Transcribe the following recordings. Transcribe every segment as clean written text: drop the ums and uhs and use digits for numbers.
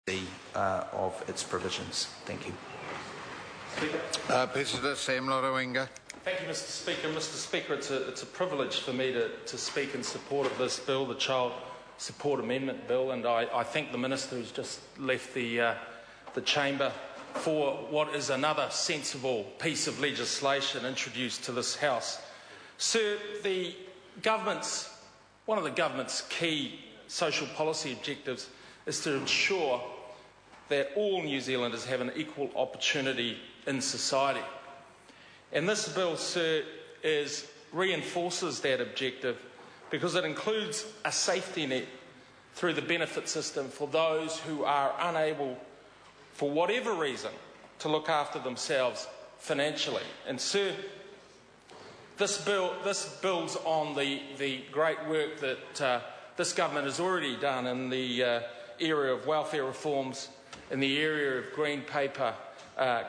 of its provisions. Thank you. President Sam Lotu-Iiga. Thank you, Mr. Speaker. Mr. Speaker, it's a privilege for me to speak in support of this bill, the Child Support Amendment Bill, and I thank the Minister who's just left the chamber for what is another sensible piece of legislation introduced to this House. Sir, one of the government's key social policy objectives is to ensure that all New Zealanders have an equal opportunity in society. And this bill, sir, reinforces that objective because it includes a safety net through the benefit system for those who are unable, for whatever reason, to look after themselves financially. And, sir, this builds on the great work that this government has already done in the area of welfare reforms, in the area of green paper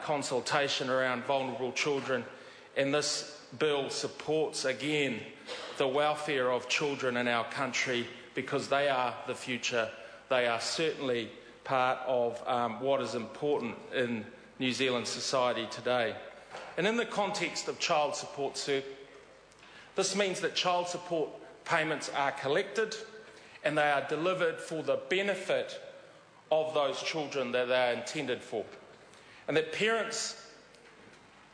consultation around vulnerable children, and this bill supports again the welfare of children in our country because they are the future. They are certainly part of what is important in New Zealand society today. And in the context of child support, sir, this means that child support payments are collected and they are delivered for the benefit of those children that they are intended for. And that parents,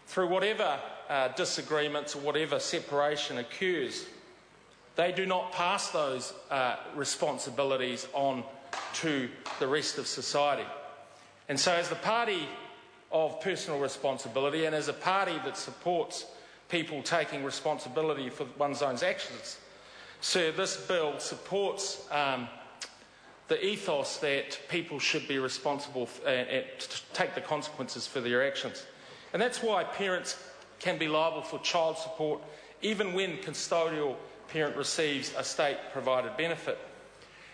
through whatever disagreements or whatever separation occurs, they do not pass those responsibilities on to the rest of society. And so as the party of personal responsibility and as a party that supports people taking responsibility for one's own actions, sir, this bill supports the ethos that people should be responsible and take the consequences for their actions. And that's why parents can be liable for child support even when custodial parent receives a state-provided benefit.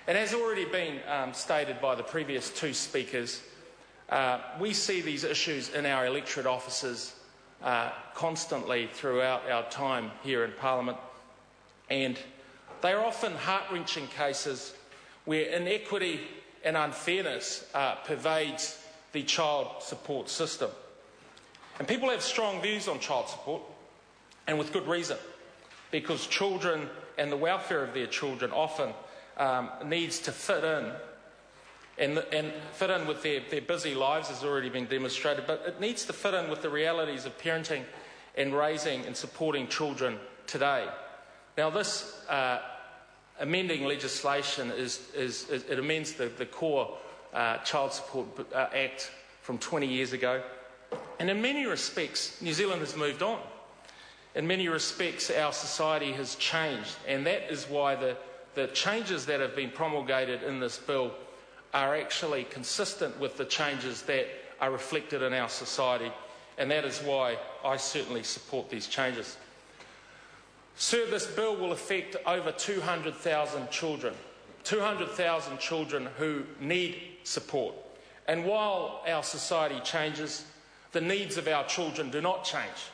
And as already been stated by the previous two speakers, we see these issues in our electorate offices constantly throughout our time here in Parliament, and they are often heart-wrenching cases where inequity and unfairness pervades the child support system. And people have strong views on child support, and with good reason, because children and the welfare of their children often needs to fit in, and fit in with their busy lives, as already been demonstrated, but it needs to fit in with the realities of parenting and raising and supporting children today. Now, this amending legislation it amends the core Child Support Act from 20 years ago. And in many respects, New Zealand has moved on. In many respects, our society has changed. And that is why the changes that have been promulgated in this bill are actually consistent with the changes that are reflected in our society. And that is why I certainly support these changes. Sir, this bill will affect over 200,000 children, 200,000 children who need support. And while our society changes, the needs of our children do not change.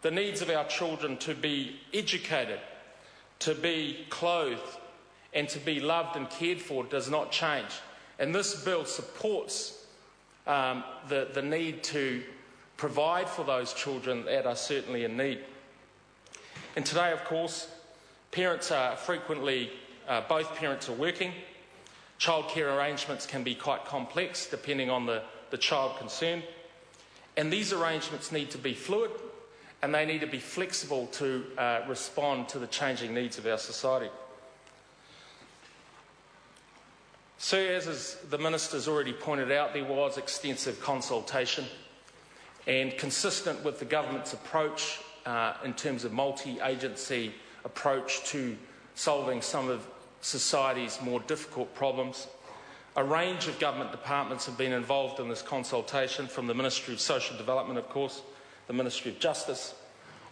The needs of our children to be educated, to be clothed, and to be loved and cared for does not change. And this bill supports the need to provide for those children that are certainly in need. And today, of course, parents are frequently, both parents are working. Childcare arrangements can be quite complex depending on the child concerned. And these arrangements need to be fluid and they need to be flexible to respond to the changing needs of our society. So, as the Minister's already pointed out, there was extensive consultation, and consistent with the government's approach in terms of multi-agency approach to solving some of society's more difficult problems, a range of government departments have been involved in this consultation, from the Ministry of Social Development, of course, the Ministry of Justice,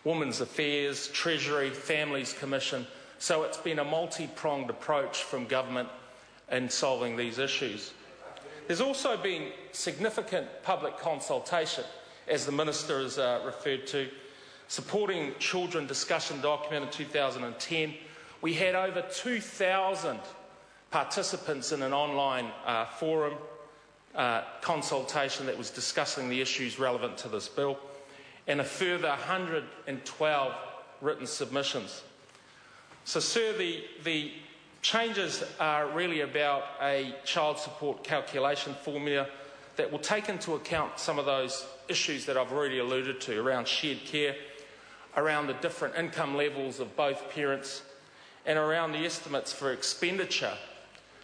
Women's Affairs, Treasury, Families Commission. So it's been a multi-pronged approach from government in solving these issues. There's also been significant public consultation, as the Minister has referred to, supporting children discussion document in 2010. We had over 2,000 participants in an online forum consultation that was discussing the issues relevant to this bill, and a further 112 written submissions. So, Sir, the changes are really about a child support calculation formula that will take into account some of those issues that I've already alluded to around shared care, around the different income levels of both parents, and around the estimates for expenditure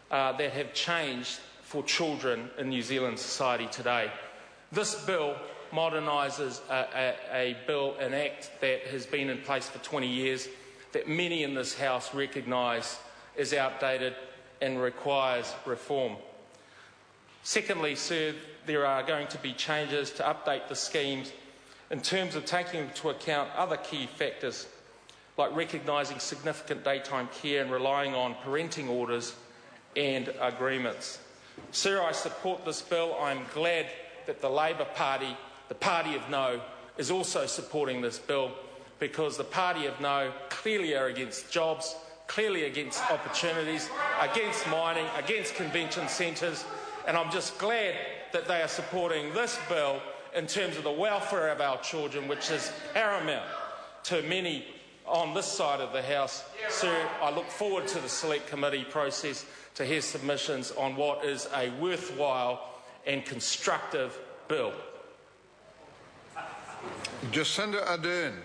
that have changed for children in New Zealand society today. This bill modernises a bill, an act that has been in place for 20 years, that many in this House recognise is outdated and requires reform. Secondly, Sir, there are going to be changes to update the schemes in terms of taking into account other key factors like recognising significant daytime care and relying on parenting orders and agreements. Sir, I support this bill. I'm glad that the Labour Party, the Party of No, is also supporting this bill, because the Party of No clearly are against jobs, clearly against opportunities, against mining, against convention centres, and I'm just glad that they are supporting this bill in terms of the welfare of our children, which is paramount to many on this side of the House. Sir, I look forward to the Select Committee process to hear submissions on what is a worthwhile and constructive bill. Jacinda Ardern.